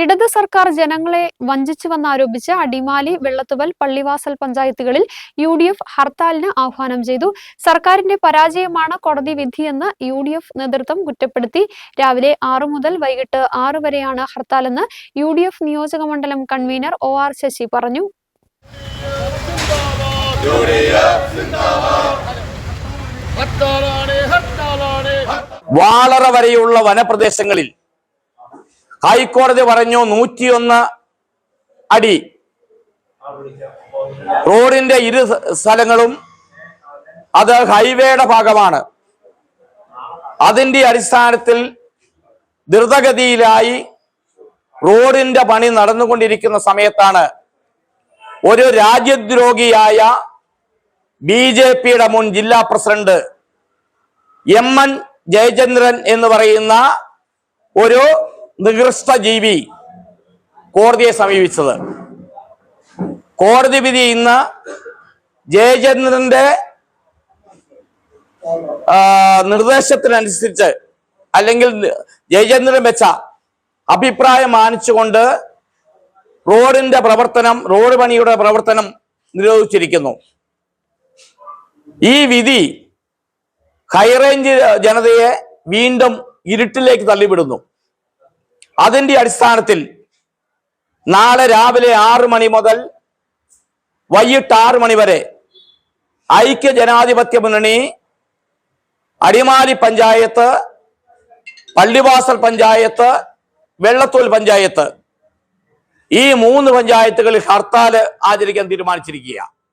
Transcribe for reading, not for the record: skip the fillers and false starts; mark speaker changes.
Speaker 1: ഇടത് സർക്കാർ ജനങ്ങളെ വഞ്ചിച്ചുവെന്നാരോപിച്ച് അടിമാലി, വെള്ളത്തുവൽ, പള്ളിവാസൽ പഞ്ചായത്തുകളിൽ UDF ഹർത്താലിന് ആഹ്വാനം ചെയ്തു. സർക്കാരിന്റെ പരാജയമാണ് കോടതി വിധിയെന്ന് UDF നേതൃത്വം കുറ്റപ്പെടുത്തി. രാവിലെ 6 മുതൽ വൈകിട്ട് 6 വരെയാണ് ഹർത്താലെന്ന് UDF നിയോജക മണ്ഡലം കൺവീനർ OR ശശി പറഞ്ഞു.
Speaker 2: വാളറ വരെയുള്ള വനപ്രദേശങ്ങളിൽ ഹൈക്കോടതി പറഞ്ഞു 101 അടി റോഡിന്റെ ഇരു സ്ഥലങ്ങളും അത് ഹൈവേയുടെ ഭാഗമാണ്. അതിന്റെ അടിസ്ഥാനത്തിൽ ദ്രുതഗതിയിലായി റോഡിന്റെ പണി നടന്നുകൊണ്ടിരിക്കുന്ന സമയത്താണ് ഒരു രാജ്യദ്രോഹിയായ BJPയുടെ മുൻ ജില്ലാ പ്രസിഡന്റ് MN ജയചന്ദ്രൻ എന്ന് പറയുന്ന ഒരു നികൃഷ്ട ജീവി കോടതിയെ സമീപിച്ചത്. കോടതി വിധി ഇന്ന് ജയചന്ദ്രന്റെ നിർദ്ദേശത്തിനനുസരിച്ച് അല്ലെങ്കിൽ ജയചന്ദ്രൻ വെച്ച അഭിപ്രായം മാനിച്ചുകൊണ്ട് റോഡ് പണിയുടെ പ്രവർത്തനം നിരോധിച്ചിരിക്കുന്നു. ഈ വിധി ഹൈറേഞ്ച് ജനതയെ വീണ്ടും ഇരുട്ടിലേക്ക് തള്ളിവിടുന്നു. അതിന്റെ അടിസ്ഥാനത്തിൽ നാളെ രാവിലെ 6 മണി മുതൽ വൈകിട്ട് 6 മണി വരെ ഐക്യ ജനാധിപത്യ മുന്നണി അടിമാലി പഞ്ചായത്ത്, പള്ളിവാസൽ പഞ്ചായത്ത്, വെള്ളത്തോൽ പഞ്ചായത്ത് ഈ 3 പഞ്ചായത്തുകളിൽ ഹർത്താൽ ആചരിക്കാൻ തീരുമാനിച്ചിരിക്കുക.